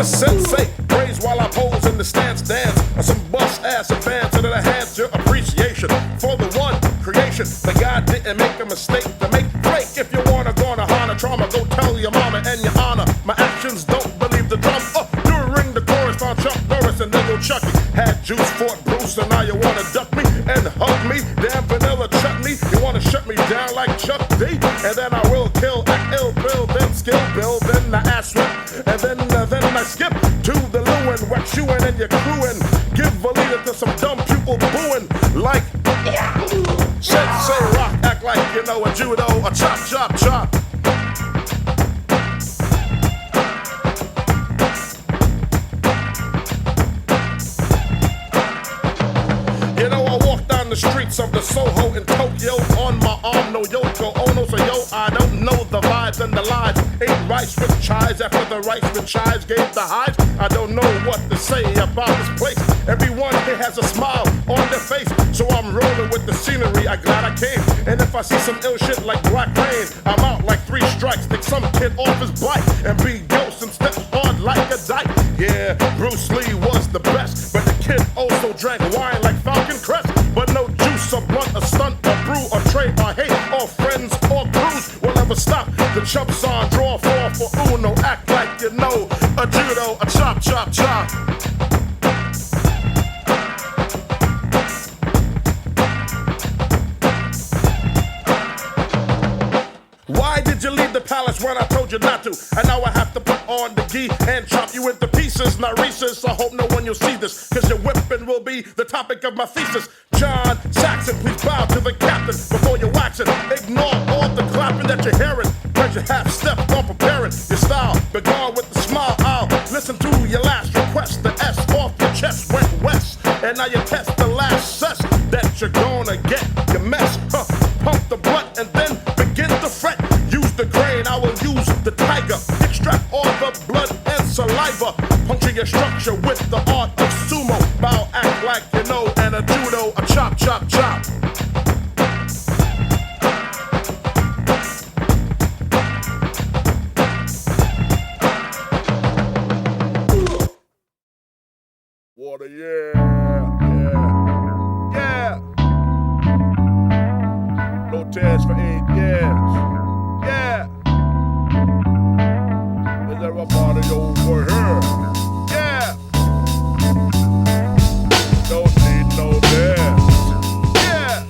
sensei. Praise while I pose in the stance dance. Or some bust ass advance and enhance your appreciation for the one creation. The God didn't make a mistake to make break. If you wanna go on a Hana trauma, go tell your mama and your honor. My actions don't believe the drum. During the chorus, found Chuck Norris and then go Chucky. Had juice, Fort Bruce, and now you wanna duck me and hug me. Damn vanilla chutney. You wanna shut me down like Chuck D? And then I will kill, act ill, bill, then skill, bill, then I ass rip. And then I skip to the Lewin, wet shoeing and you're crewing. Give a leader to some dumb pupil booing like Sensei Rock, act like you know a judo, a chop, chop, chop. You know I walk down the streets of the Soho in Tokyo on my arm, no Yoko Ono, so yo, I don't know the vibes and the lines. Ate rice with chives after the rice with chives gave the hives. I don't know what to say about this place. Everyone here has a smile on their face, so I'm rolling with the scenery. I'm glad I came. And if I see some ill shit like Black Rain, I'm out like 3 strikes. Take some kid off his bike and be ghost and step hard like a dyke. Yeah, Bruce Lee was the best, but the kid also drank wine like Falcon Crest. But no juice or blunt, a stunt, a brew, or trade, or hate, or friends, or crews will ever stop. The Chubb song, draw 4 for Uno, act like you know a judo, a chop, chop, chop. Why did you leave the palace when I told you not to? And now I have to put on the gi and chop you into pieces, not Reese's. I hope no one you'll see this, cause your whipping will be the topic of my thesis. John Saxon, please bow to the captain before you wax it. Ignore all the clapping that you're hearing, cause you half step on preparing your style. Begone with the smile, I'll listen to your last request. The S off your chest went west, and now you test the last cess that you're gonna get your mess. Pump the blunt and then begin to fret. Use the grain, I will use the tiger. Extract all the blood and saliva. Puncture your structure with the art of sumo. Bow, act like you know, and a judo, a chop, chop, chop. Water, yeah, yeah, yeah. No tears for 8 years. Yeah. Is there a party over here? Yeah. Don't need no dance. Yeah.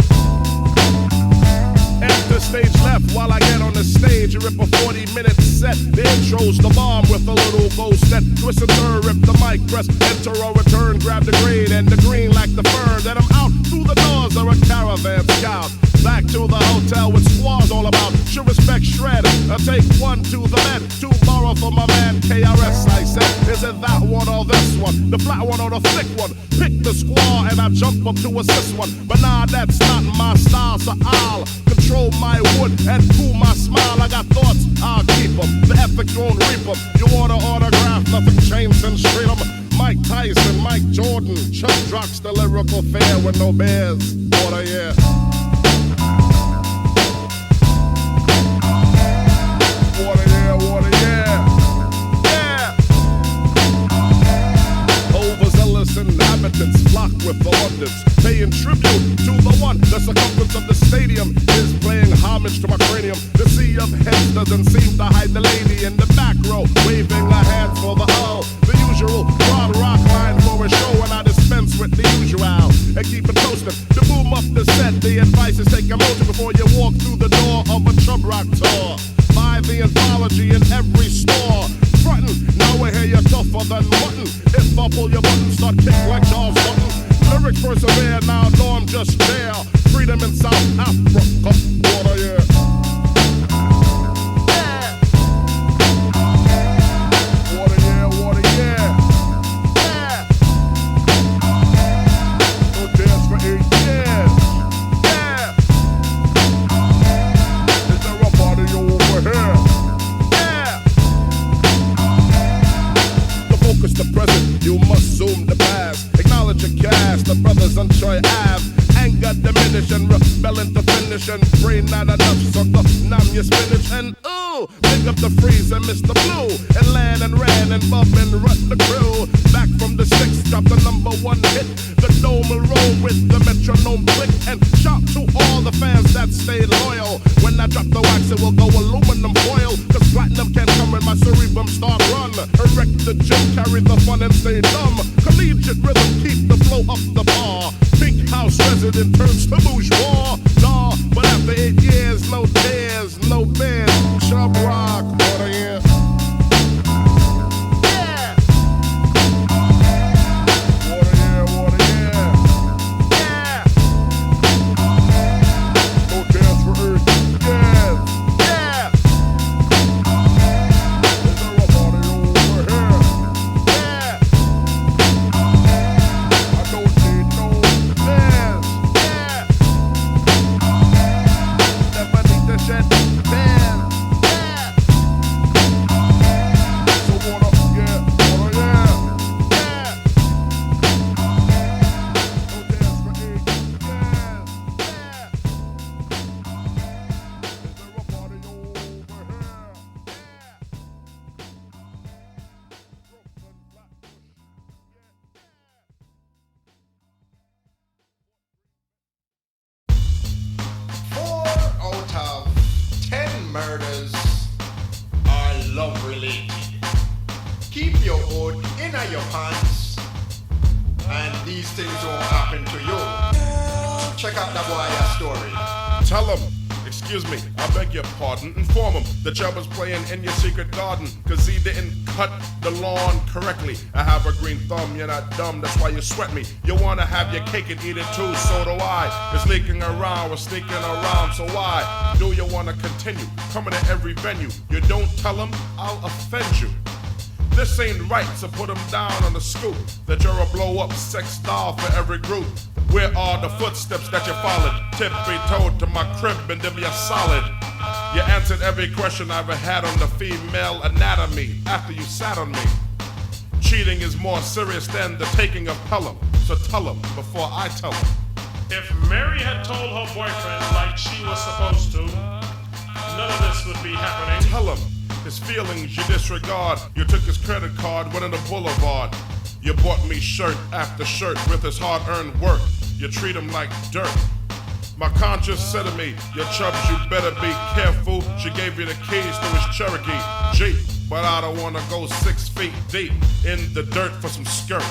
Enter stage left while I get on the stage. You rip a 40-minute set. The intro's the bomb with a little ghost set. Twist and turn, rip the mic, press enter or return. Grab the green and the green like the fern. Then I'm out through the doors of a caravan scout. Back to the hotel with squaws all about. Should respect shred. I take 1 to the bed. 2 borrow for my man KRS. I said, is it that one or this one? The flat one or the thick one? Pick the squaw and I jump up to assist one. But nah, that's not my style, so I'll control my wood and cool my smile. I got thoughts, I'll keep them. The ethic won't reap them. You want to autograph, nothing changed since straight up. Mike Tyson, Mike Jordan, Chubb Rock's the lyrical fair with no bears. Water, yeah. Water, yeah, water, yeah. Yeah. Overzealous inhabitants flock with the wonders, paying tribute to the one. The circumference of the stadium is playing homage to my cranium. The sea of heads doesn't seem to hide the lady in the back row, waving her hands for the hull. The usual broad rock line for a show, and I dispense with the usual and keep it toasted. To boom up the set, the advice is take a motion before you walk through the door of a Chubb Rock tour. Buy the anthology in every store. Frontin', now we hear you tougher than mutton. If I pull your button, start kick like Charles Button. Lyrics persevere, now know I'm just there. Freedom in South Africa, water, yeah. Water, yeah, water, yeah. Yeah. No dance for 8 years. Yeah. Is there a party over here? Yeah. To focus the present, you must zoom the past. Acknowledge your cast, the brothers on Troy Ave. Anger diminish and rebelling to finish and brain not enough, so the numb your spinach and ooh. Ooh, pick up the freeze and Mr. Blue, and land and ran and bump and rut the crew. Back from the six, drop the #1 hit. The dome will roll with the metronome click. And shout to all the fans that stayed loyal. When I drop the wax, it will go aluminum foil. Cause platinum can't come when my cerebrum start run. Erect the gym, carry the fun and stay dumb. Collegiate rhythm, keep the flow up the bar. Pink house resident turns to bourgeois. Nah, but after 8 years, no tears, no bed. Chubb Rock, what a year. Murders are love related. Keep your hood in your pants, and these things won't happen to you. Check out that boy's story. Tell him, excuse me, I beg your pardon. Inform him the Chubb was playing in your secret garden, cause he didn't cut the lawn correctly. I have a green thumb, you're not dumb, that's why you sweat me. You wanna have your cake and eat it too, so do I. It's leaking around, we're sneaking around, so why do you wanna continue coming to every venue? You don't tell him, I'll offend you. This ain't right, so put him down on the scoop. That you're a blow-up sex doll for every group. Where are the footsteps that you followed? Tippy-toed to my crib and then be a solid. You answered every question I ever had on the female anatomy after you sat on me. Cheating is more serious than the taking of Pelham, so tell him before I tell him. If Mary had told her boyfriend like she was supposed to, none of this would be happening. Tell him his feelings you disregard. You took his credit card, went on the boulevard. You bought me shirt after shirt with his hard-earned work. You treat him like dirt. My conscience said to me, your Chubbs, you better be careful. She gave you the keys to his Cherokee Jeep, but I don't wanna go 6 feet deep in the dirt for some skirt.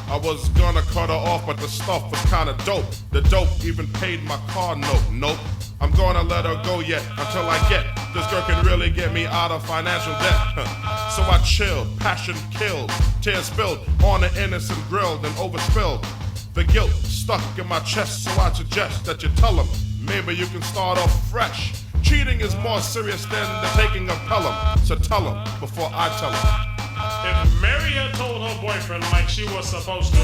I was gonna cut her off, but the stuff was kinda dope. The dope even paid my car note. Nope, I'm gonna let her go yet until I get this girl can really get me out of financial debt. So I chilled, passion killed, tears spilled on an innocent grill, then overspilled. The guilt stuck in my chest, so I suggest that you tell him, maybe you can start off fresh. Cheating is more serious than the taking of Pelham, so tell him before I tell him. If Mary had told her boyfriend like she was supposed to,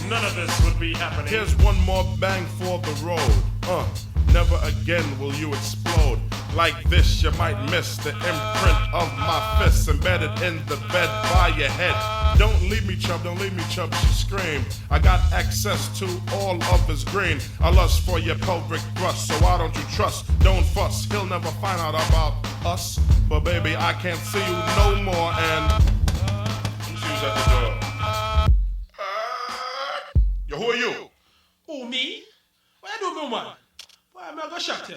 none of this would be happening. Here's one more bang for the road. Never again will you explode. Like this, you might miss the imprint of my fists embedded in the bed by your head. Don't leave me, Chubb, don't leave me, Chubb, she screamed. I got access to all of his green. I lust for your pelvic thrust, so why don't you trust? Don't fuss, he'll never find out about us. But baby, I can't see you no more, and who's at the door? Yo, who are you? Who, me? What you doing, man? Why am I gonna shock you?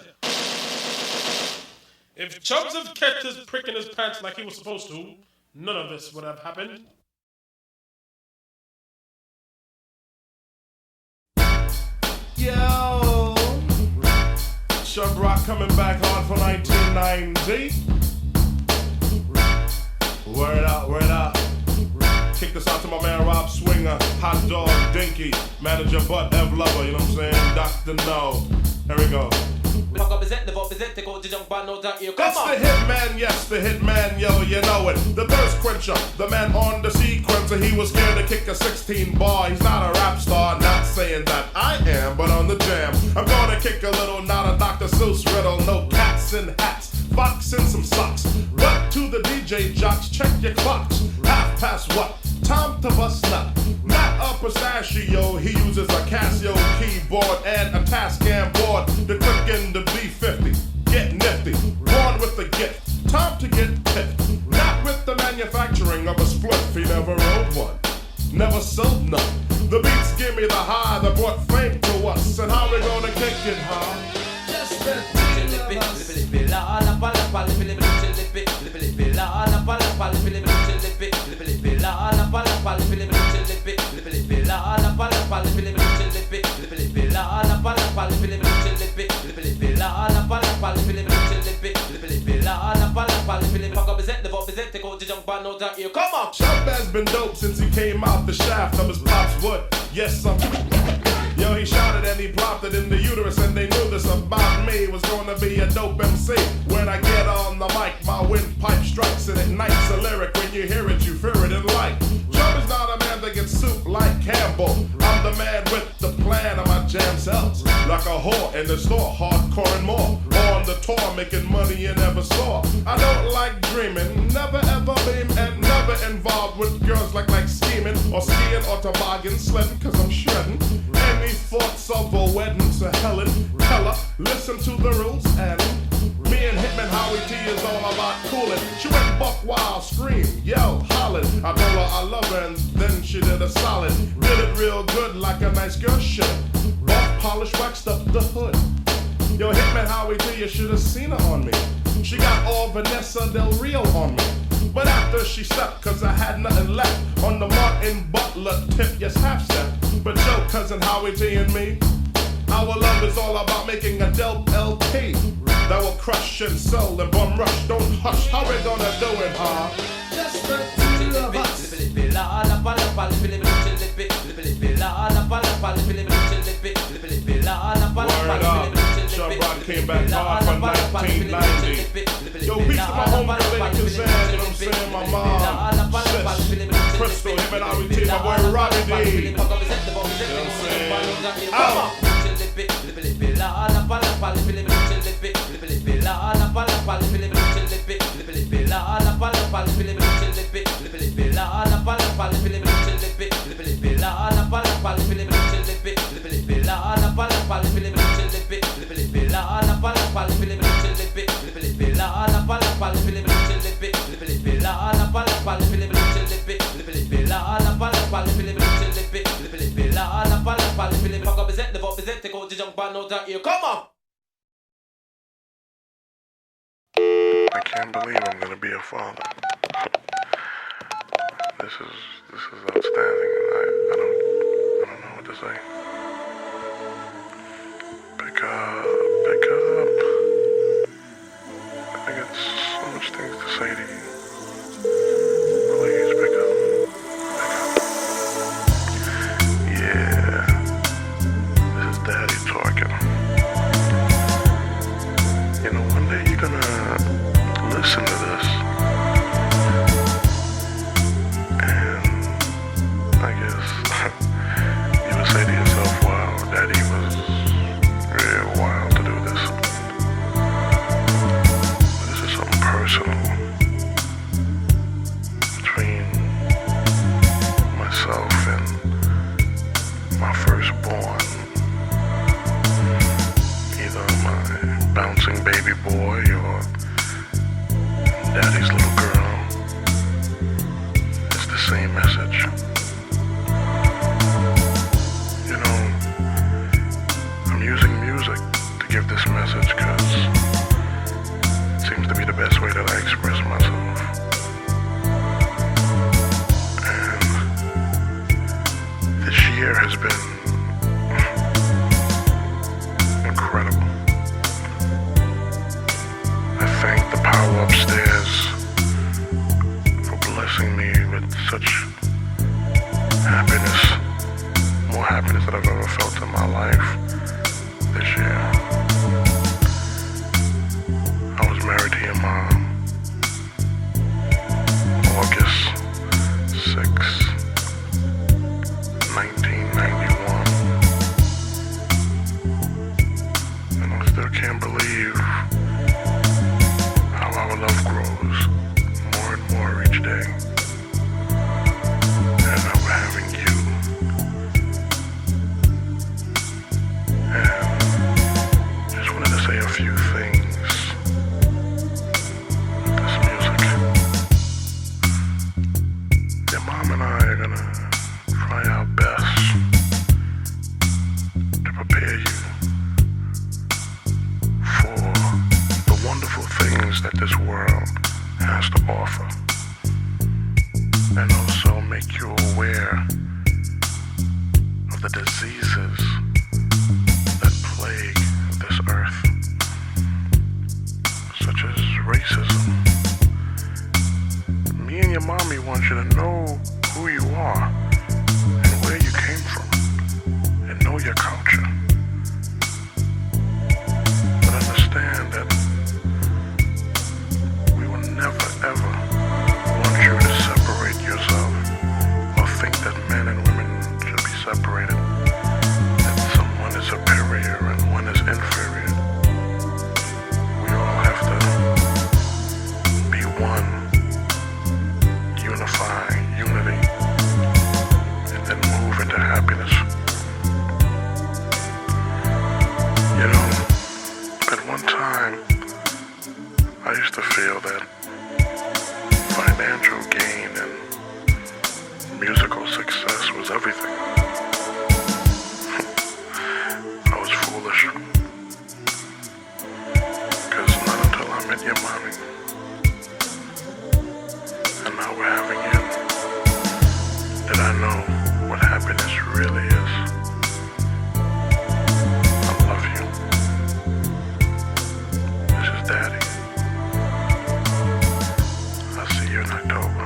If Chubbs had kept his prick in his pants like he was supposed to, none of this would have happened. Yo, Chubb Rock coming back hard for 1990. Word out, word out. Kick this out to my man Rob Swinger, Hot Dog Dinky, Manager Butt, Ev Lover, you know what I'm saying? Dr. No. Here we go. That's the hitman, yes, the hitman, yo, you know it. The thirst quencher, the man on the sequencer. He was scared to kick a 16 bar. He's not a rap star, not saying that I am, but on the jam. I'm gonna kick a little, not a Dr. Seuss riddle. No cats in hats, fox in some socks. But to the DJ jocks, check your clocks. 1/2 what? Time to bust nut. Not a pistachio, he uses a Casio keyboard and a Tascam board. The click in the B50, get nifty. Born with the gift Come on! Chubb has been dope since he came out the shaft of his pop's wood. Yes, Yo, he shouted and he plopped it in the uterus, and they knew this about me. Was gonna be a dope MC. When I get on the mic, my windpipe strikes and ignites a lyric. When you hear it, you fear it and like. Chubb is not a man that gets soup like Campbell. I'm the man with the plan of my jam sells. Like a whore in the store, hardcore and more. On the tour, making money you never saw. I don't like dreaming, never ever beam, and never involved with girls like scheming or skiing or toboggan sledding, cause I'm shredding. Any thoughts of a wedding to Helen Keller? Listen to the rules, and me and Hitman Howie T is all about cooling. She went buck wild, scream, yell, hollered. I told her I love her, and then she did a solid. Did it real good like a nice girl should. Buff, polished, waxed up the hood. Yo, Hitman Howie T, you should have seen her on me. She got all Vanessa Del Rio on me. But after she stepped, cause I had nothing left. On the Martin Butler tip, yes, half step. But yo, cousin Howie T and me, our love is all about making a dope LP that will crush and sell and bum rush. Don't hush, how we gonna do it, huh? Just the two of us. Word up, Chubb Rock came back hard for 1990. Yo, peace to my homegirl Lady Kazan, you know what I'm saying? My mom, sis, Crystal, him and Howie T, my boy Robbie D. You know what I'm saying? Out! Come on! I can't believe I'm gonna be a father. This is outstanding, and I don't know what to say. Pick up. I got so much things to say to you. Please pick up. Yeah, this is Daddy talking. You know, one day you're gonna listen to this, and I guess you would say to yourself, wow, Daddy was real wild to do this. But this is something personal between myself and my firstborn, either my bouncing baby boy or Daddy's little girl. It's the same message. You know, I'm using music to give this message because it seems to be the best way that I express myself. And this year has been incredible. I thank the power upstairs for blessing me with such happiness, more happiness than I've ever felt in my life this year. I was married to your mom, August 6, 1991, and I still can't believe how our love grows more and more each day. And now we're having you. And just wanted to say a few things with this music. Your mom and I are gonna try our best to prepare you for the wonderful things that this world has to offer, and also make you aware of the diseases that plague this earth. such as racism. Me and your mommy want you to know who you are and where you came from and know your culture. But understand that we will never ever want you to separate yourself or think that men and women should be separated, that someone is superior and one is inferior. We all have to be one, unifying, unity, and then move into happiness. You know, at one time, I used to feel that financial gain and musical success was everything. I was foolish. Because not until I met your mommy, and now we're having you, did I know what happiness really is. I love you. This is Daddy. I'll see you in October.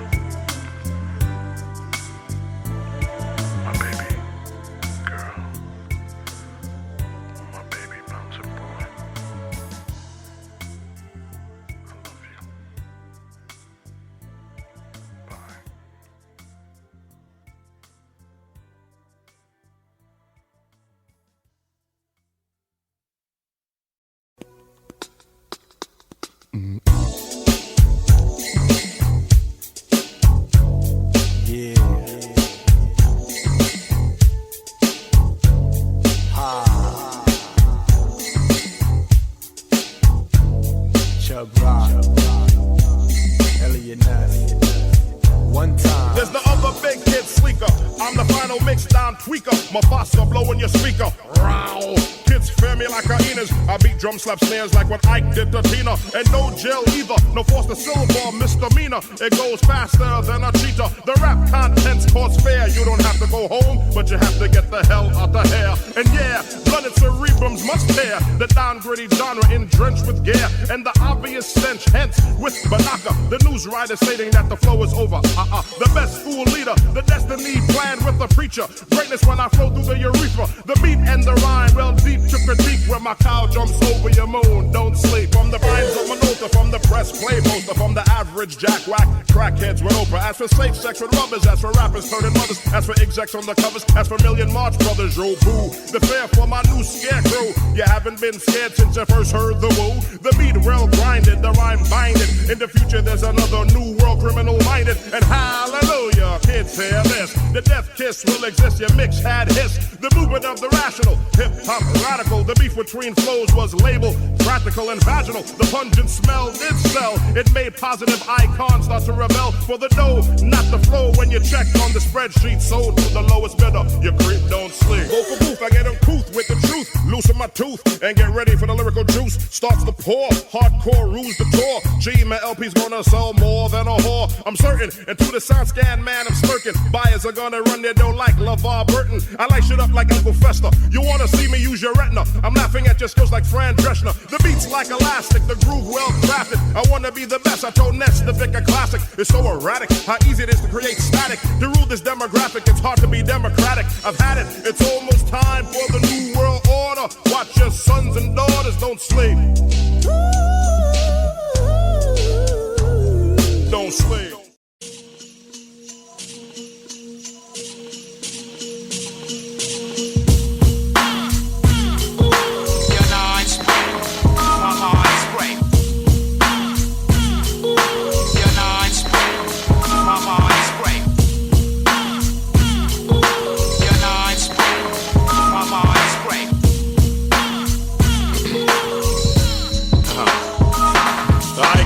My baby girl. My baby bouncing boy. I love you. Bye. Chubb Rock, Elliot Ness. One time. There's the other big kid sleeker. I'm the final mix down tweaker. Mufasa blowing your speaker. Row. Kids fear me like hyenas. I beat drum slap snares like what Ike did to Tina. And no jail either. No force to silver misdemeanor. It goes faster than a cheetah. The rap contents cause fair. You don't have to go home, but you have to get the hell out the hair. And yeah, blooded cerebrums must tear the down gritty genre drenched with gear and the obvious stench. Hence, with Banaka, the news writer stating that the flow is over. The best school leader, the destiny planned with the preacher. Greatness when I flow through the urethra. The beat and the rhyme, well deep to critique. Where my cow jumps over your moon, don't sleep. From the vines of Minota, from the press play poster, from the average jackwhack, crackheads with Oprah. As for safe sex with rubbers, as for rappers turning mothers, as for execs on the covers, as for Million March Brothers, yo boo. The fair for my new scarecrow. You haven't been scared since you first heard the woo. The beat well grinded, the rhyme binded. In the future there's another new world criminal minded. And hallelujah, kids hear this. The death kiss will exist, your mix had hiss. The movement of the rational, hip-hop radical. The beef between flows was labeled practical and vaginal. The pungent smell did sell. It made positive icons start to rebel. For the dough, not the flow. When you checked on the spreadsheet, sold to the lowest bidder. You creep, don't sleep. Go for booth, I get uncouth with the truth. Loosen my tooth and get ready for the lyrical juice. Starts to pour, hardcore rules the tour. Gee, my LP's gonna sell more than a whore. I'm certain, and to the sound scan man, I'm smirking. Buyers are gonna run their dough like LeVar Burton. I light shit up like Uncle Fester. You wanna see me use your retina? I'm laughing at your skills like Fran Drescher. The beat's like elastic, the groove well crafted. I wanna be the best, I told Ness the Vicar Classic. It's so erratic, how easy it is to create static. To rule this demographic, it's hard to be democratic. I've had it, it's almost time for the new world order. Watch your sons and daughters, don't sleep. Don't sleep.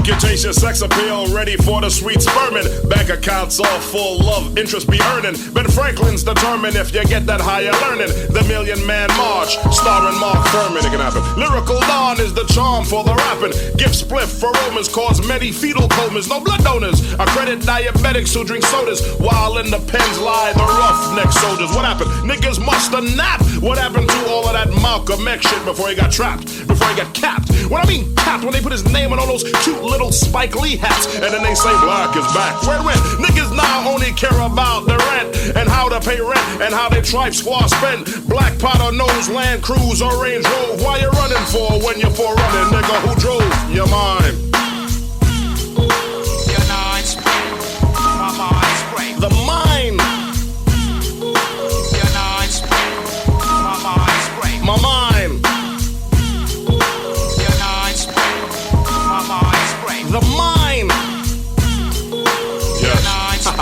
you taste your sex appeal, ready for the sweet sperming. Bank accounts all full, love interest be earning. Ben Franklin's determined if you get that higher learning. The Million Man March, starring Mark Furman, it can happen. Lyrical Dawn is the charm for the rapping. Give spliff for Romans, cause many fetal comas. No blood donors, I credit diabetics who drink sodas, while in the pens lie the roughneck soldiers. What happened? Niggas must have napped. What happened to all of that Malcolm X shit before he got trapped? Before he got capped? When I mean capped, when they put his name on all those cute little Spike Lee hats, and then they say black is back. Where when niggas now only care about the rent, and how to pay rent, and how they tripe squaw spend. Black Powder nose, Land Cruise, or Range Rover. Why you running for when you're for running, nigga? Who drove your mind? Your mind's my mind's great. The mind. Your mind's my mind's great. My mind. Your mind's my mind's great. The mind. Your mind's my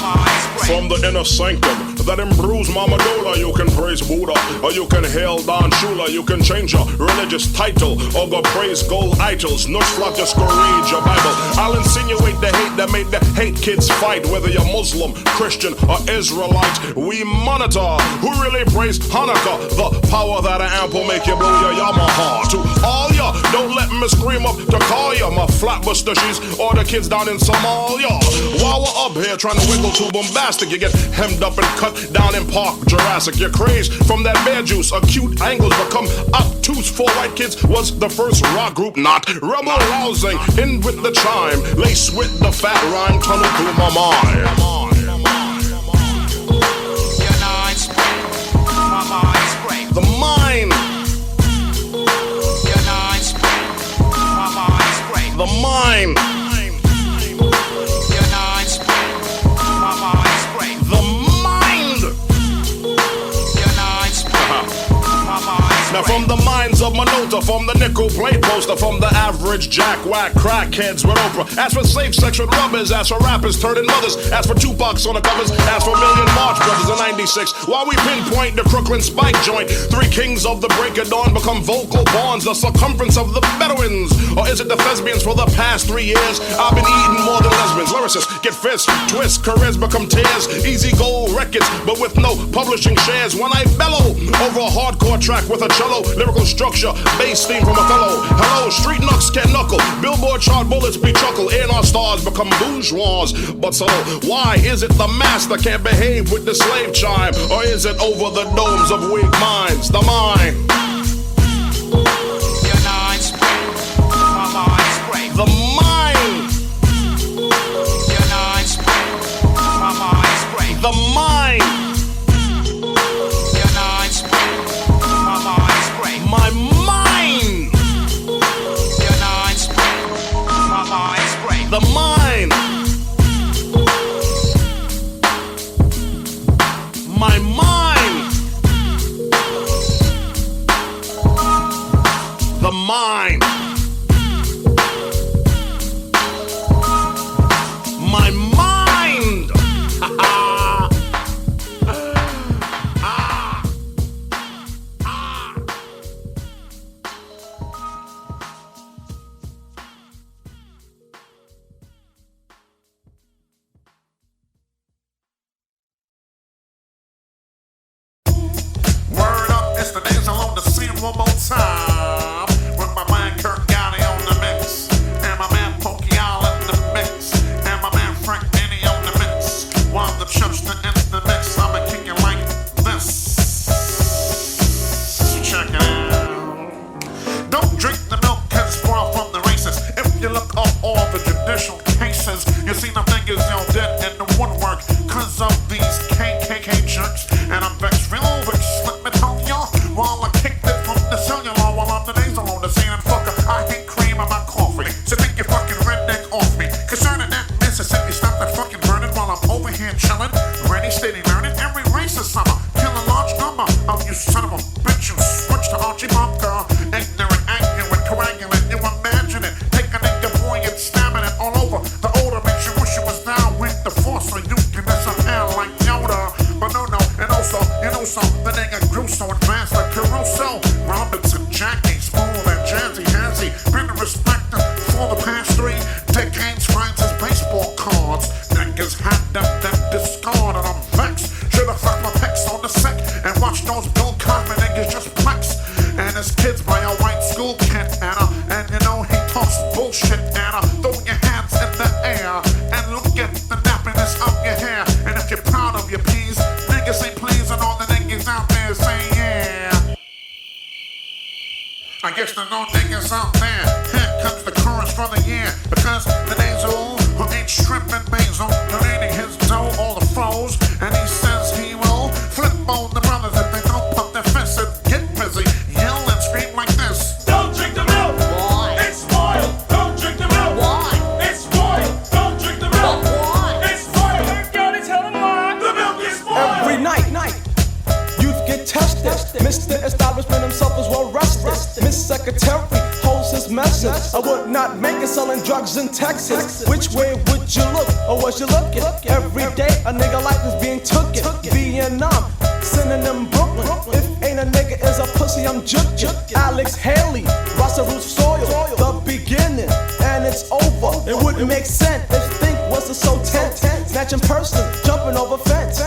mind's great. From the inner sanctum that improves my medulla, you can praise Buddha, or you can hail Don Shula. You can change your religious title, or go praise gold idols. No flock, just go read your Bible. I'll insinuate the hate that made the hate kids fight. Whether you're Muslim, Christian, or Israelite, we monitor who really praise Hanukkah. The power that an amp will make you blow your Yamaha. To all ya, don't let me scream up to call ya my flatbuster she's or the kids down in Somalia. While we're up here trying to wiggle too bombastic, you get hemmed up and cut down in Park Jurassic. You're crazed from that bear juice. Acute angles become obtuse. For white kids was the first rock group not rebel rousing. In with the chime, lace with the fat rhyme, tunnel through my mind. Your mind's my mind's great. The mind. Your mind's my mind's great. The mind. Your mind's my mind's great. The mind. Your mind's my mind's Now great. from the minds of Minota, from the nickel plate poster, from the average jack whack crackheads with Oprah. As for safe sex with rubbers, as for rappers turning mothers, as for Tupac's on the covers, as for Million March Brothers in '96. While we pinpoint the Crooklyn Spike joint, three kings of the break of dawn become vocal bonds, the circumference of the Bedouins. Or is it the thespians for the past 3 years? I've been eating more than lesbians. Lyricists get fists, twists, careers become tears. Easy gold records, but with no publishing shares. When I bellow over a hardcore track with a cello, lyrical structure, bass theme from a fellow. Hello, street knucks can't knuckle. Billboard chart bullets be chuckle. A&R stars become bourgeois. But so, why is it the master can't behave with the slave chime? Or is it over the domes of weak minds? The mind. Your mind's my mind's great. The mind. Your mind's my mind's great. The mind. Your mind's my mind's great. My mind. Your mind's my mind's great. The mind. My mind. The mind. My mind. Word up, it's the days alone to see one more time. With my man Kirk Gotti on the mix, and my man Pokey All in the mix, and my man Frank Denny on the mix. While the Chubbster in the mix, I'ma kick it like this. Check it out. Don't drink the milk cause it's far from the races. If you look up all the judicial cases, you see them niggas all dead in the woodwork cause of these KKK jerks. And I'm vexed, real vexed, let me tell y'all. While I kicked it from the cellular, while I'm the nasal on the scene, and fucker, I hate cream in my coffee. So take your fucking redneck off me. Concerning that Mississippi, stop that fucking burning while I'm over here chilling. Ready, steady, learning every race is summer. Kill a large number of you son of a bitch. You switch to Archie Bunker. Ignorant, accurate, coagulant, you imagine it. Take a nigga boy and stabbing it all over. guess there's no niggas out there. Here comes the chorus for the year. Because the nasal who ain't shrimping basil, donating his dough, all the froze. And he says he will flip on the brothers if they don't pump their fists and get busy. Yell and scream like this. Don't drink the milk. Why? It's spoiled. Don't drink the milk. Why? It's spoiled. Don't drink the milk. But why? It's spoiled. Gotta tell them why. The milk is spoiled. Every night, youth get tested. Mr. Establishment himself is well rested. Miss Secretary holds his message. I would not make it selling drugs in Texas. Which way would you look, or was you looking? Every day a nigga life is being taken. Vietnam, synonym Brooklyn. If ain't a nigga is a pussy, I'm jukin'. Alex Haley, Rasta Roots soil. The beginning, and it's over. It wouldn't make sense if Think wasn't so tense. Snatching person, jumping over fence.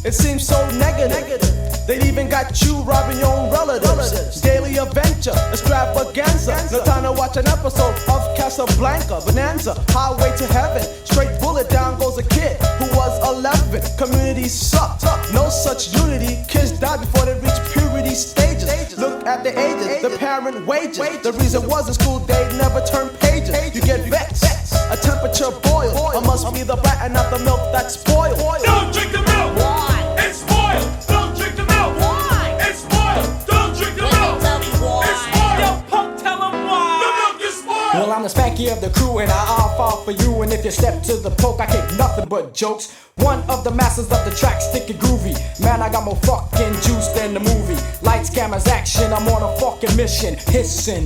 It seems so negative. They even got you robbing your own relatives. Daily adventure, extravaganza. No time to watch an episode of Casablanca. Bonanza, highway to heaven. Straight bullet, down goes a kid who was 11. Community sucked, no such unity. Kids die before they reach puberty stages. Look at the ages, the parent wages. The reason was the school day never turned pages. You get vexed, a temperature boil. It must be the brat and not the milk that's spoiled. Don't drink the milk. Why? It's spoiled. Don't drink the milk. Why? It's spoiled. Don't drink the milk. Tell me why. It's spoiled. Yo, punk, tell him why. The milk is spoiled. Well, I'm the spanky of the crew and I'll fall for you. And if you step to the poke, I kick nothing but jokes. One of the masters of the track, sticky groovy. Man, I got more fucking juice than the movie. Lights, cameras, action, I'm on a fucking mission. Hissing,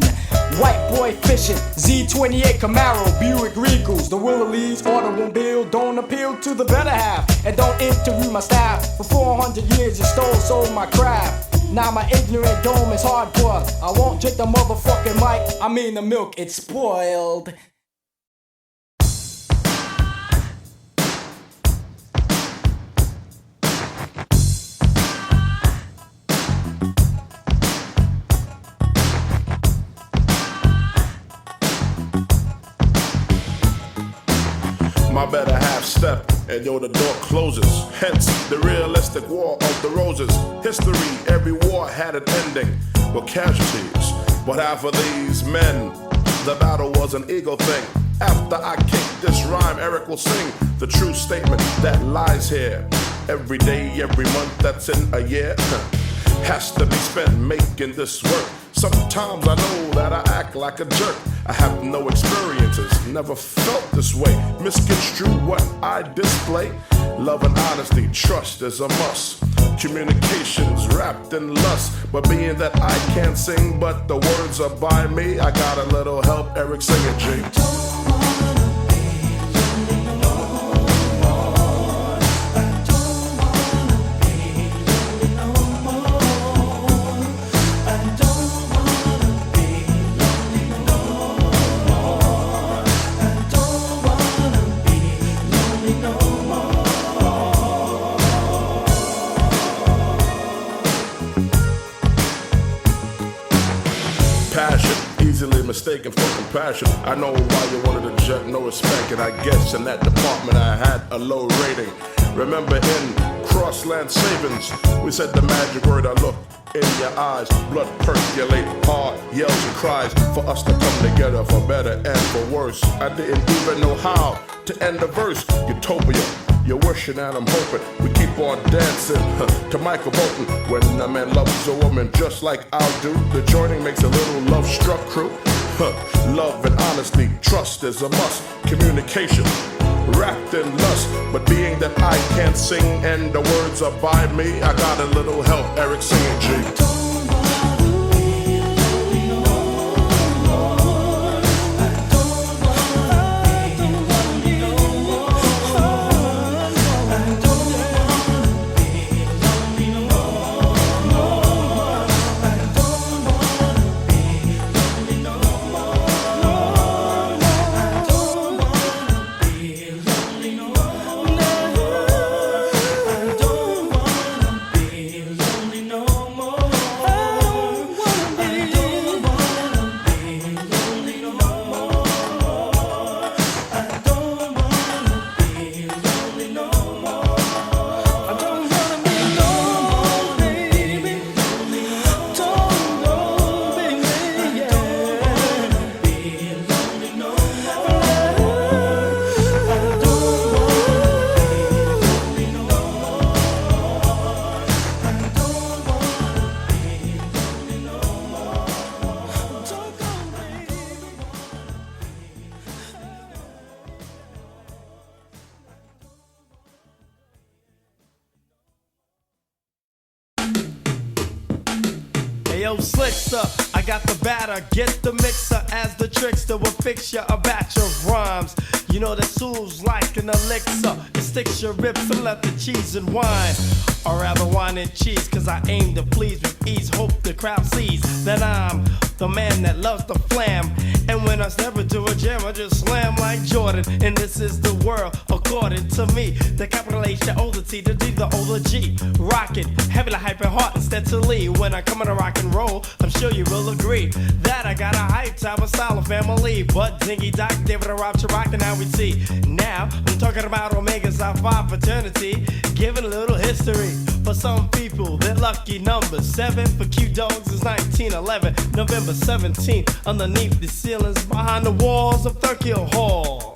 white boy fishing. Z28 Camaro, Buick Regals. The Willalees, automobile, don't appeal to the better half. And don't interview my staff. For 400 years you stole, sold my craft. Now my ignorant dome is hardcore. I won't drink the motherfucking mic, I mean the milk, it's spoiled. My better half step, and yo, the door closes. Hence, the realistic war of the roses. History, every war had an ending, with casualties. But half of these men, the battle was an ego thing. After I kick this rhyme, Eric will sing the true statement that lies here. Every day, every month that's in a year has to be spent making this work. Sometimes I know that I act like a jerk. I have no experiences, never felt this way. Misconstrue what I display. Love and honesty, trust is a must. Communications wrapped in lust. But being that I can't sing, but the words are by me, I got a little help, Eric singing, G. Mistaken for compassion. I know why you wanted to jet, no respect. And I guess in that department I had a low rating. Remember in Crossland Savings, we said the magic word. I look in your eyes, blood percolate, hard yells and cries for us to come together for better and for worse. I didn't even know how to end the verse. Utopia, you're wishing and I'm hoping we keep on dancing to Michael Bolton. When a man loves a woman just like I'll do, the joining makes a little love-struck crew. Love and honesty, trust is a must. Communication, wrapped in lust. But being that I can't sing and the words are by me, I got a little help, Eric singing, G. yo, slickster, I got the batter, get the mixer as the trickster will fix ya a batch of rhymes. You know that soothes like an elixir. It sticks your ribs and let the cheese and wine. Or rather wine and cheese, cause I aim to please with ease. Hope the crowd sees that I'm the man that loves the flam. And when I step into a jam, I just slam like Jordan. And this is the world, according to me. The capital H, the O, the T, the D, the O, the G. Rockin', heavy like hype and heart instead to lead. When I come in a rock and roll, I'm sure you will agree that I got a hype type of style of family. But Dingy Doc, David, and Rob Rock, and how we see. Now, I'm talking about Omega Psi Phi fraternity. Giving a little history. For some people, their lucky number 7 for Q Dogs is 1911, November 17th, underneath the ceilings, behind the walls of Thurkill Hall.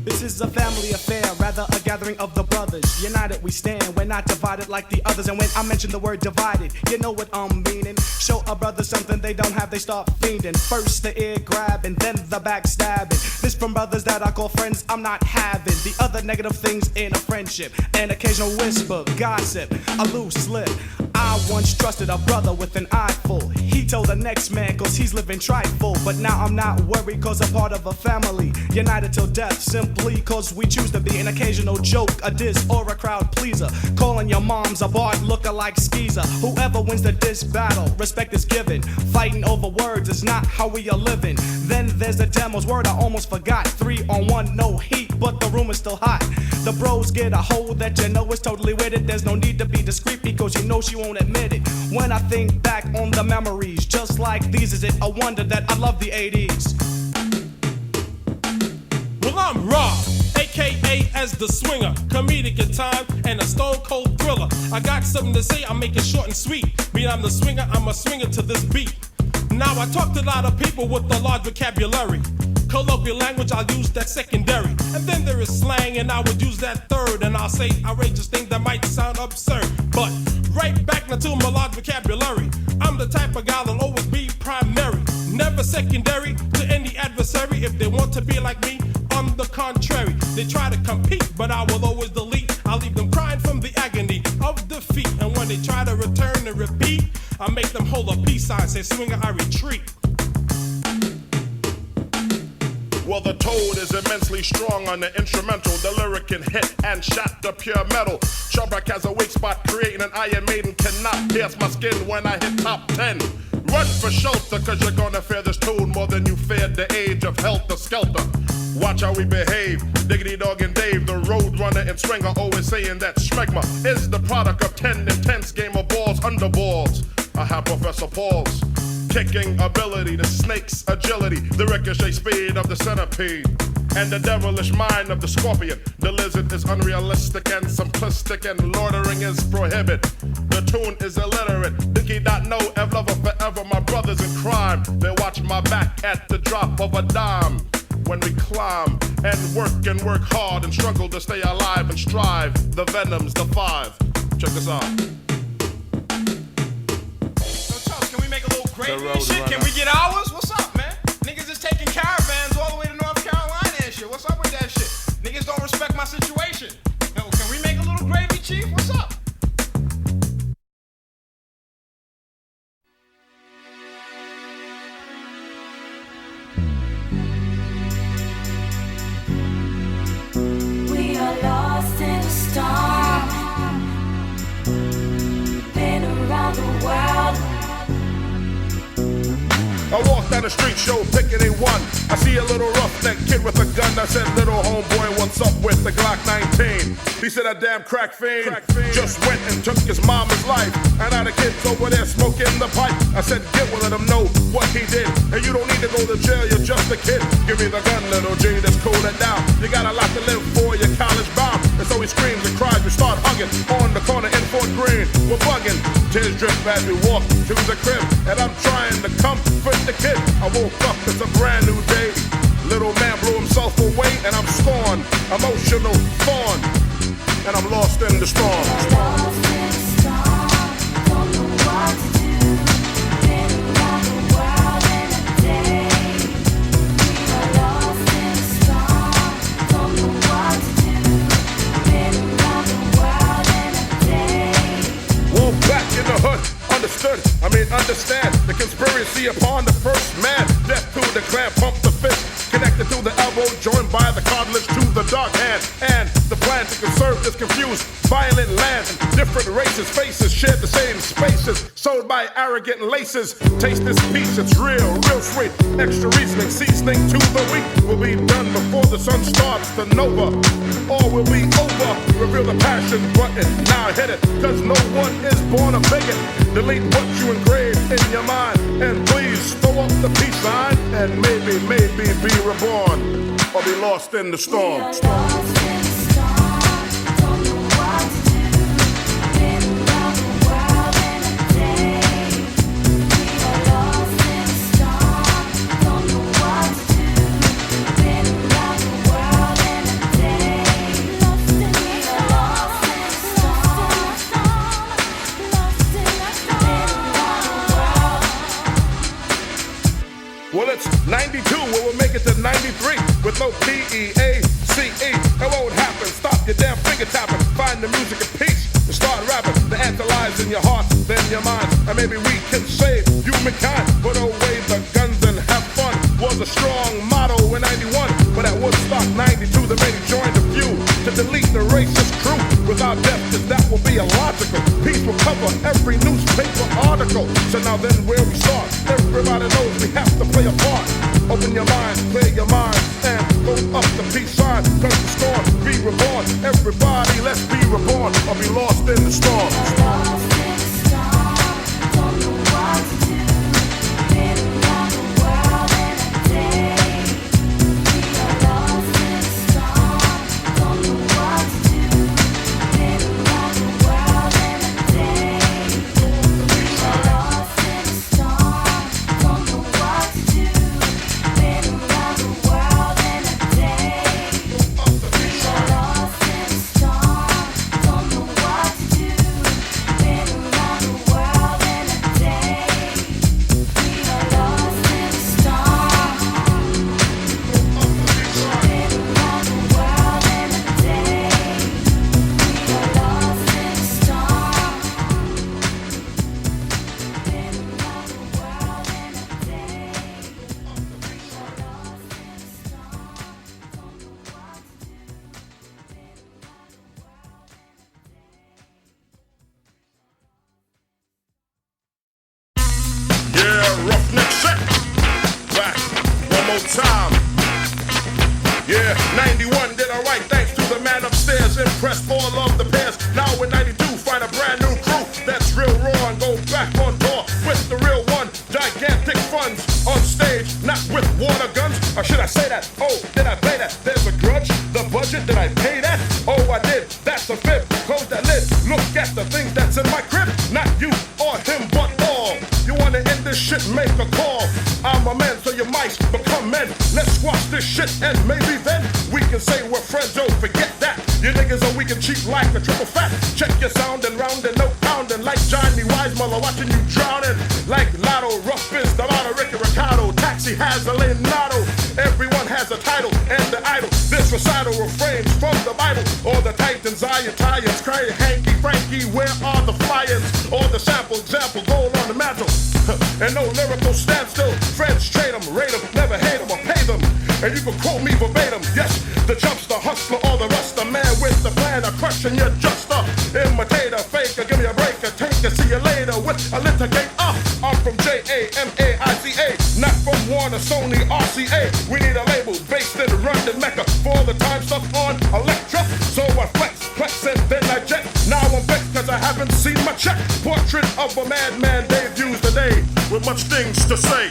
This is a family affair, rather a gathering of the brothers. United we stand, we're not divided like the others. And when I mention the word divided, you know what I'm meaning. Show a brother something they don't have, they start fiending. First the ear grabbing, then the backstabbing. This from brothers that I call friends, I'm not having. The other negative things in a friendship. An occasional whisper, gossip, a loose lip. I once trusted a brother with an eyeful. He told the next man cause he's living trifle. But now I'm not worried cause I'm part of a family. United till death simply cause we choose to be. An occasional joke, a diss, or a crowd pleaser. Calling your mom's a bard lookalike skeezer. Whoever wins the diss battle, respect is given. Fighting over words is not how we are living. Then there's the demo's word I almost forgot. 3-on-1, no heat, but the room is still hot. The bros get a hold that you know is totally with it. There's no need to be discreet because you know she won't admit it. When I think back on the memories, just like these, is it a wonder that I love the 80s? Well, I'm Rob, aka as the swinger, comedic at times and a stone cold thriller. I got something to say, I make it short and sweet. Being I'm the swinger, I'm a swinger to this beat. Now I talk to a lot of people with a large vocabulary. Colloquial language, I'll use that secondary. And then there is slang, and I would use that third. And I'll say outrageous things that might sound absurd. But right back into my large vocabulary. I'm the type of guy that'll always be primary, never secondary to any adversary. If they want to be like me, on the contrary, they try to compete, but I will always delete. I'll leave them crying from the agony of defeat. And when they try to return and repeat, I make them hold a peace sign, say swinger, I retreat. Well, the toad is immensely strong on the instrumental. The lyric can hit and shot the pure metal. Chubb Rock has a weak spot, creating an Iron Maiden cannot pierce my skin when I hit top 10. Run for shelter, cause you're gonna fear this tune more than you feared the age of Helter Skelter. Watch how we behave, Diggity Dog and Dave, the road runner and swinger, always saying that smegma is the product of 10 intense game of balls, underballs. I have Professor Paul's kicking ability, the snake's agility, the ricochet speed of the centipede, and the devilish mind of the scorpion. The lizard is unrealistic and simplistic, and loitering is prohibited. The tune is illiterate. Dinky dot no, Ev lover forever, my brothers in crime. They watch my back at the drop of a dime. When we climb and work hard and struggle to stay alive and strive, the Venom's the 5. Check this out. Crazy and shit. Can we get ours? What's up, man? Niggas is taking caravans all the way to North Carolina and shit. What's up with that shit? Niggas don't respect my situation. Yo, can we make a little gravy, Chief? What's up? We are lost in a storm. Been around the world. I walk down the street, show picking a one. I see a little roughneck kid with a gun. I said, little homeboy, what's up with the Glock 19? He said, a damn crack fiend just went and took his mama's life. And now the kid's over there smoking the pipe. I said, get one of them, know what he did. And you don't need to go to jail, you're just a kid. Give me the gun, little G, just cool it down. You got a lot to live for, you're college bound. And so he screams and cries, we start hugging. On the corner in Fort Greene, we're bugging. Tears drip as we walk to the crib. And I'm trying to comfort the kid. I woke up, it's a brand new day. Little man blew himself away and I'm scorned, emotional, fawn. And I'm lost in the storm. Back in the Mercy upon the first man, death to the clan, pump the fist. Connected to the elbow, joined by the cartilage to the dark hand. And the plan to conserve this confused, violent land. Different races, faces, share the same spaces. Sold by arrogant laces. Taste this peace, it's real, real sweet. Extra reasoning, seasoning to the weak. Will be done before the sun starts to nova. All will be over. Reveal the passion button, now hit it. Cause no one is born a bigot. Delete what you engraved in your mind. And please throw up the peace sign. And maybe be reborn or be lost in the storm. Well, it's 92, well, we'll make it to 93 with no P-E-A-C-E. It won't happen. Stop your damn finger tapping. Find the music of peace and start rapping. The answer lies in your heart, then your mind. And maybe we can save humankind. Put away the guns and have fun was a strong motto in 91. But at Woodstock 92, the many joined a few to delete the racist crew. Without death, cause that will be illogical. Peace will cover every newspaper article. So now then where we start, everybody knows we have to play a part. Open your mind, clear your mind, and throw up the peace sign. Turn the storm, be reborn. Everybody, let's be reborn or be lost in the storm. Time. Yeah, 91 did alright thanks to the man upstairs. Impressed all of the pairs. Now in 92, find a brand new crew that's real raw and go back on tour with the real one. Gigantic funds on stage, not with water guns. Or should I say that? Oh, did I play that? There's a grudge. The budget, did I pay that? Oh, I did. That's a fib. Close that lid. Look at the things that's in my crib. Not you or him, but all. You wanna end this shit? Make a call. I'm a man, so you might become men. Let's squash this shit and maybe then we can say we're friends. Don't forget that. You niggas are weak and cheap like a triple fat. Check your sound and round and no pounding like Johnny Weissmuller watching you drowning. Like Lotto, Rough Biz, D'Amato, Ricky Ricardo, Taxi has a Leonardo. Everyone has a title and the idol. This recital refrains from the Bible. All the Titans, Italians, crying hanky Frankie, where are the flyers? Or the sample example, gold on the mantle. And no lyrical standstill. Friends trade them, rate them, never hate them or pay them. And you can quote me verbatim. Yes, the Chubbster, hustler, all the rest. The man with the plan of crushing you just a imitator, faker. Give me a break, a tanker. See you later with a litigate. I'm from Jamaica, not from Warner, Sony, RCA. We need a label based in London, Mecca. For all the time stuff on Electra. So I flex, and then I jet. Now I'm vexed cause I haven't seen my check. Portrait of a madman debuts today with much things to say.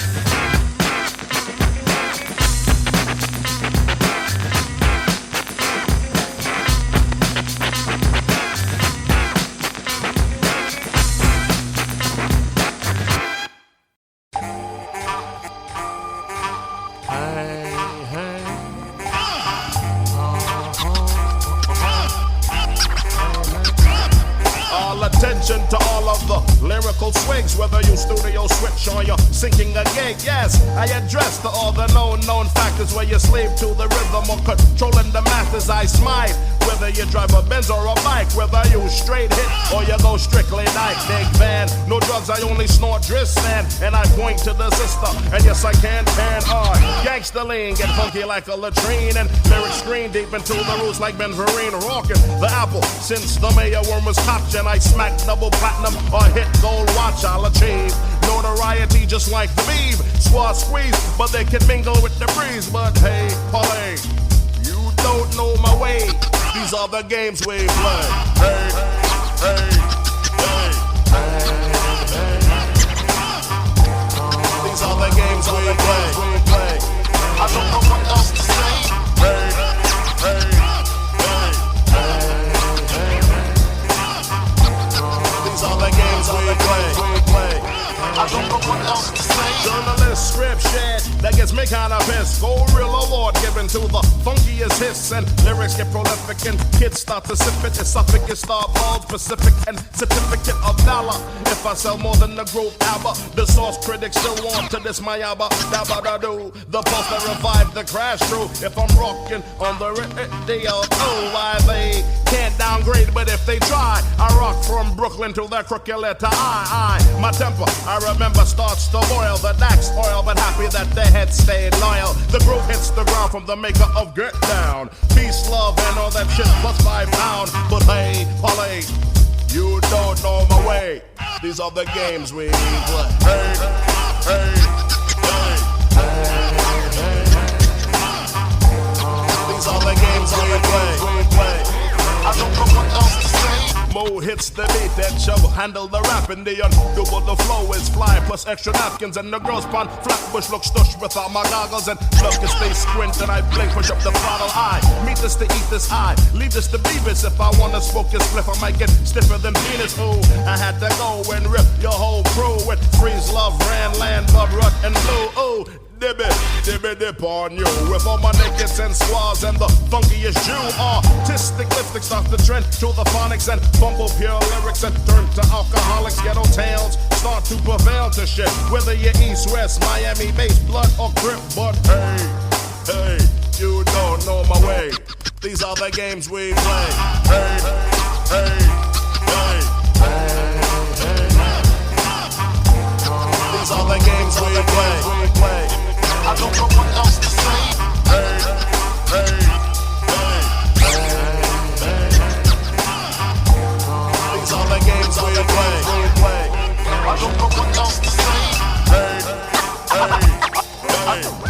Attention to all of the lyrical swings, whether you studio switch or you're sinking a gig. Yes, I address to all the known factors where you slave to the rhythm or controlling the masters I smite. Whether you drive a Benz or a bike, whether you straight hit or you go strictly night. Big van, no drugs, I only snort Dristan, and I point to the sister, and yes I can tan art. Gangsta lean, get funky like a latrine, and lyrics screen deep into the roots like Ben Vereen rocking the apple. Since the mayor worm was copped and I smacked double platinum or hit gold watch, I'll achieve notoriety just like the beef. Squad squeeze, but they can mingle with the breeze. But hey, Paulie, you don't know my way. These are the games we play. Hey, hey, hey, hey, hey. These are the games we play. I don't know what else to say. Hey, hey, hey, hey, hey. These are the games we play. I don't know what else to say. Journalist, script, shit, that gets me kinda pissed. Gold real award given to the funkiest hits, and lyrics get prolific and kids start to sip it. Esophagus, star balls, Pacific, and certificate of dollar. If I sell more than the group ABBA, the source critics still want to diss my ABBA. Dabba-da-do, the pulse that revived the crash crew. If I'm rocking on the radio, oh, why they can't downgrade, but if they try, I rock from Brooklyn to the crooked letter I. My temper, I remember, starts to boil. The Dax oil, but happy that the head stayed loyal. The groove hits the ground from the maker of Get Down. Peace, love, and all that shit plus £5. But hey, Paulie, you don't know my way. These are the games we play. Hey, hey, hey, hey, hey. These are the games we play. I don't know what else to say. Mo hits the beat, that Chubb handle the rap, and the undoable the flow is fly, plus extra napkins, and the girls pond Flatbush look stush without my goggles, and love can stay squint, and I blink, push up the throttle high. Meet this to eat this eye, leave this to Beavis. If I wanna smoke this spliff, I might get stiffer than penis. Ooh, I had to go and rip your whole crew with Freeze, Love, Ran, Land, Bub, Rut, and Blue. Ooh, dibby dip on you with all my nakeds and squaws and the funkiest Jew. Artistic lipstick starts to trend to the phonics and bumble pure lyrics and turn to alcoholics. Ghetto tales start to prevail to shit, whether you're East, West, Miami, base, blood, or Crip. But hey, hey, you don't know my way. These are the games we play. Hey, hey, hey, hey, hey. These are the games we play. I don't know what else to say. Hey, hey, hey, hey, hey. These are the games we play. I don't know what else to say. Hey, hey, hey, hey.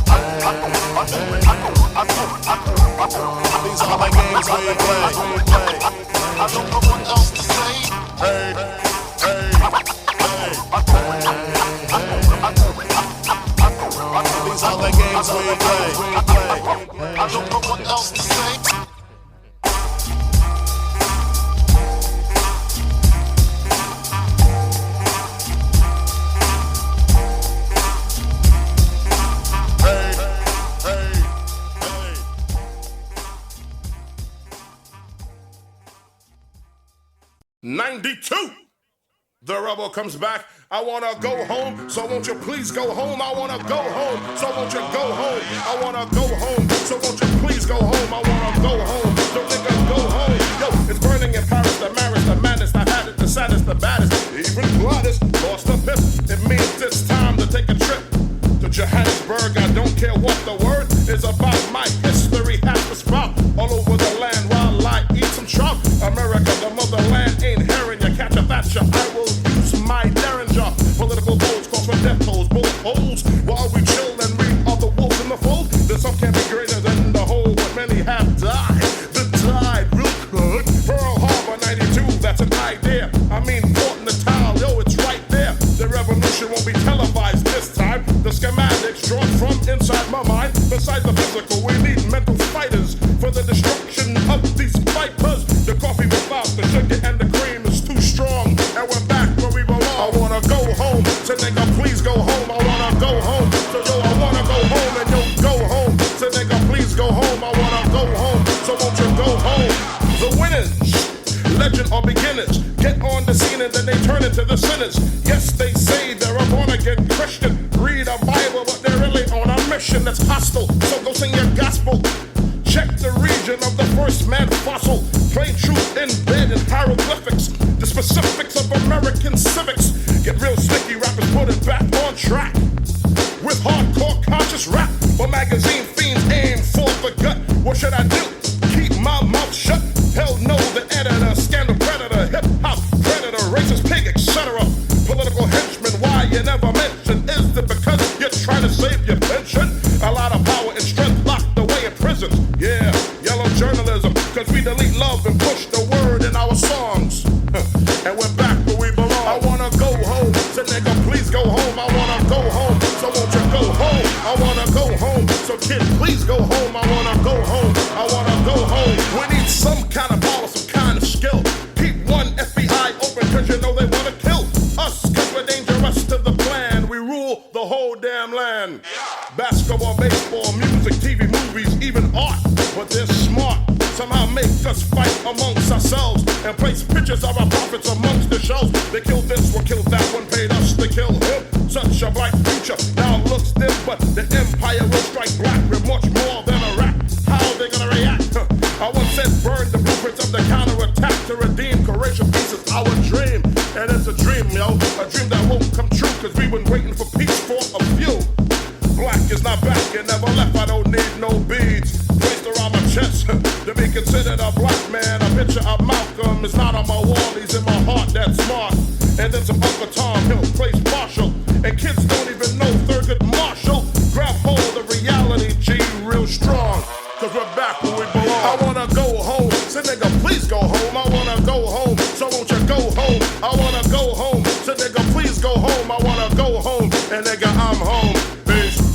These are the games we play. I don't know what else to say. Hey, hey, hey, hey. These are the games we play. I don't know what else to say. Hey, hey, hey. 92. The rebel comes back. I wanna go home, so won't you please go home? I wanna go home, so won't you go home? I wanna go home, so won't you please go home? I wanna go home, so niggas go home. Yo, it's burning in Paris, the marriage, the madness, the had it, the saddest, the baddest, even gladdest, lost a piss. It means it's time to take a trip to Johannesburg. I don't care what the word is about. My history has to sprout all over the land while I eat some trout. America, the motherland, ain't hearing you. Catch a Thatcher, I will use my derringer. Political votes call for death tolls, bullet holes. While we chill and we are the wolves in the fold. The sum can't be greater than the whole, but many have died. The tide real good. Pearl Harbor 92, that's an idea. I mean, Fort Natal, yo, it's right there. The revolution won't be televised this time. The schematics drawn from inside my mind. Besides the physical, we need mental fighters for the destruction of these vipers. The coffee without the sugar and the cream is too strong, and we're back where we belong. I wanna go home, so nigga please go home. I wanna go home, so yo I wanna go home, and yo go home, so nigga please go home. I wanna go home, so won't you go home? The winners, legend or beginners, get on the scene and then they turn into to the sinners. Yes, they say they're a born-again Christian. Read a Bible, but they're really on a mission that's hostile. So go sing your gospel. Check the region of the first man fossil. Plain truth embedded in hieroglyphics. The specifics of American civics. Get real sticky, rappers put it back on track. With hardcore conscious rap. But magazine fiends aim for the gut. What should I do? Keep my mouth shut? Hell no, the editor, scandal predator, hip-hop predator, racist pig, etc. Political henchman, why you never mention? Is it because you're trying to save your pension? A lot of power and strength locked away in prisons. Yeah, yellow journalism, cause we delete love and push the word in our songs. And we're back where we belong. I wanna go home, so nigga please go home. I wanna go home, so won't you go home? I wanna go home, so kid please go home. I wanna go home, I wanna go home. We need some kind of power, some kind of skill. Keep one FBI open, cause you know they wanna kill us, cause we're dangerous to the plan. We rule the whole damn land. Basketball, baseball, music, TV, movies, even art. But they're smart, somehow make us fight amongst ourselves and place pictures of our prophets amongst the shelves. They killed this one, killed that one, paid us to kill him. Such a bright future now looks dim, but the empire will strike black with much more than a rap. How they gonna react? I once said burn the blueprints of the counterattack to redeem Croatian peace is our dream. And it's a dream, yo, a dream that won't come true, cause we've been waiting for peace for a few. Black is not back, it never left, I don't need no beads placed around my chest to be considered a black man. A picture of Malcolm is not on my wall, he's in my heart, that's smart. And then some Uncle Tom, he'll place Marshall. And kids don't even know Thurgood Marshall. Grab hold of reality, G, real strong, cause we're back where we belong. I wanna go home, so nigga please go home. I wanna go home, so won't you go home? I wanna go home, so nigga please go home. I wanna go home, and nigga I'm home. Peace.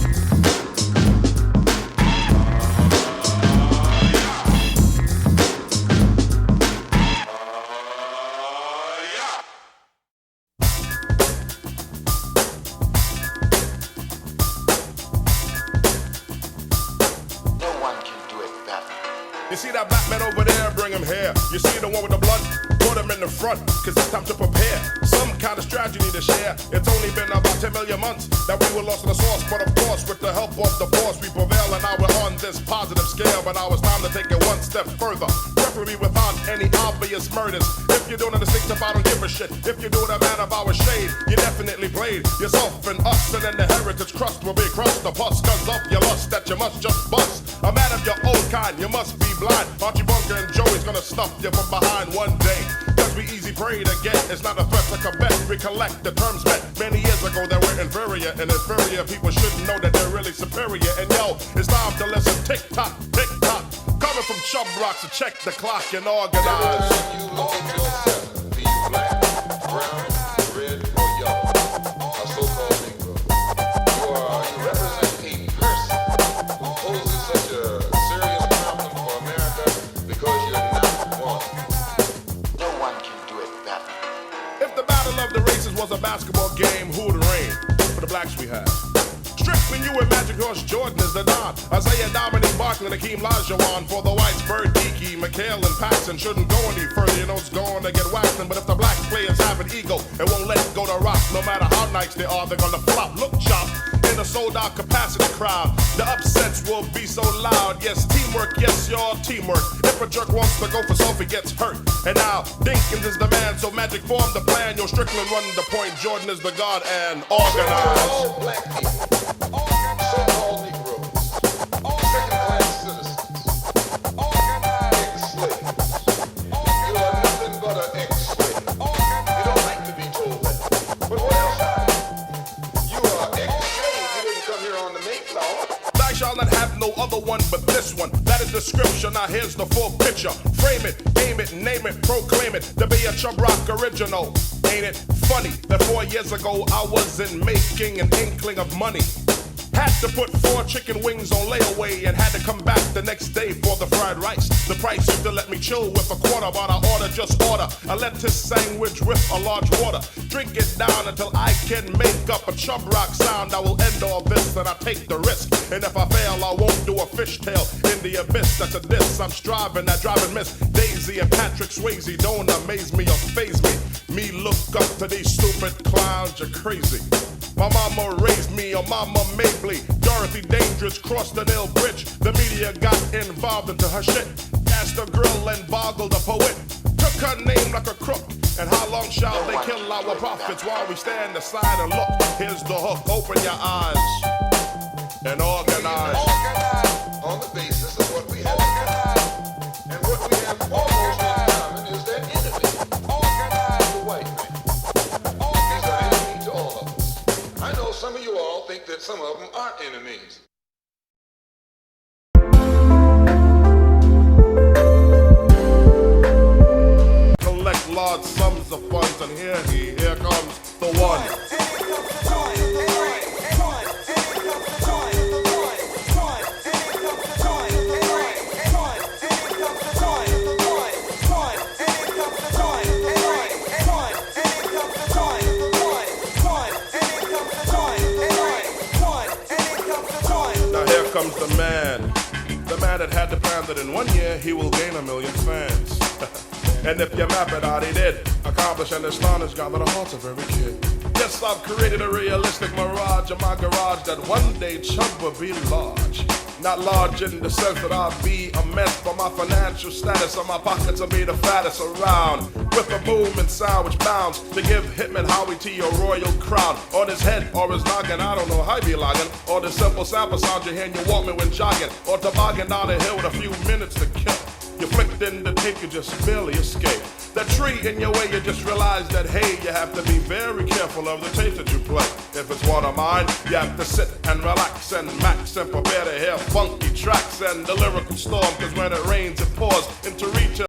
You see that black man over there, bring him here. You see the one with the blood, put him in the front, cause it's time to prepare some kind of strategy to share. It's only been about 10 million months that we were lost in the source, but of course with the help of the force we prevail, and now we're on this positive scale. But now it's time to take it one step further, preferably without any obvious murders. If you're doing a distinctive, I don't give a shit. If you're doing a man of our shade, you definitely played yourself and us, and then the heritage crust will be crust the pus, cause of your lust that you must just bust. A man of your own kind, you must be blind. Archie Bunker and Joey's gonna stuff you from behind one day. Cause we easy prey to get, it's not a threat to Quebec. We collect the terms met many years ago that we're inferior, and inferior people shouldn't know that they're really superior. And yo, it's time to listen, tick tock, tick tock. Coming from Chubb Rock, so check the clock and organize. You look at yourself, be you black, brown, red, or yellow, a so-called Negro. You represent a person who poses such a serious problem for America because you're not one. No one can do it better. If the battle of the races was a basketball game, who'd reign? For the blacks we have Strictly you and Magic Horse Jordan is the Don. Isaiah, Dominique, Barkley, and Hakeem Olajuwon. For the whites, Bird, Geeky, McHale, and Paxson shouldn't go any further. You know it's going to get waxing. But if the black players have an ego and won't let it go to rock, no matter how nice they are, they're gonna flop. Look, chop in a sold-out capacity crowd. The upsets will be so loud. Yes, teamwork. Yes, y'all teamwork. If a jerk wants to go for Sophie, gets hurt. And now Dinkins is the man, so Magic formed the plan. Yo, Strickland running the point. Jordan is the god and organized. All black people. So-called Negroes, second-class citizens, ex-slaves. You are nothing but an ex-slave. You don't like to be told that. But what else are you? You are ex-slave. You didn't come here on the Mayflower. Thou shalt not have no other one but this one. That is the scripture. Now here's the full picture. Frame it, aim it, name it, proclaim it. To be a Chubb Rock original. Ain't it funny that 4 years ago I wasn't making an inkling of money? Had to put 4 chicken wings on layaway and had to come back the next day for the fried rice. The price used to let me chill with a quarter, but I order a lettuce sandwich with a large water. Drink it down until I can make up a Chubb Rock sound. I will end all this and I take the risk. And if I fail, I won't do a fishtail in the abyss. That's a diss. I'm striving, that driving miss. Daisy and Patrick Swayze don't amaze me or faze me. Me look up to these stupid clowns, you're crazy. My mama raised me, or Mama Mabley. Dorothy Dangerous crossed the Nile Bridge. The media got involved into her shit. Asked the girl and boggled the poet. Took her name like a crook. And how long shall they kill our prophets while we stand aside and look? Here's the hook, open your eyes and organize. Organize on the basis of what we have in common. And what we have almost in common is that enemy. Organize the white man. He's an enemy to all of us. I know some of you all think that some of them aren't enemies. Collect large sums of funds, and here comes the one. Now here comes the man that had the plan that in 1 year he will gain 1 million fans. And if you map it out, he did accomplish and astonish God with the hearts of every kid. Yes, I've created a realistic mirage in my garage that one day Chubb will be large. Not large in the sense that I'll be a mess, but my financial status on my pockets will be the fattest around. With a boom and sound which bounds to give Hitman Howie T a royal crown. On his head or his noggin, I don't know how he be logging. Or the simple sample sound you hear in your Walkman when jogging. Or toboggan down the hill with a few minutes to kill. You flicked in the tape, you just barely escape. The tree in your way, you just realize that, hey, you have to be very careful of the tape that you play. If it's one of mine, you have to sit and relax and max and prepare to hear funky tracks and the lyrical storm. Cause when it rains, it pours into reach.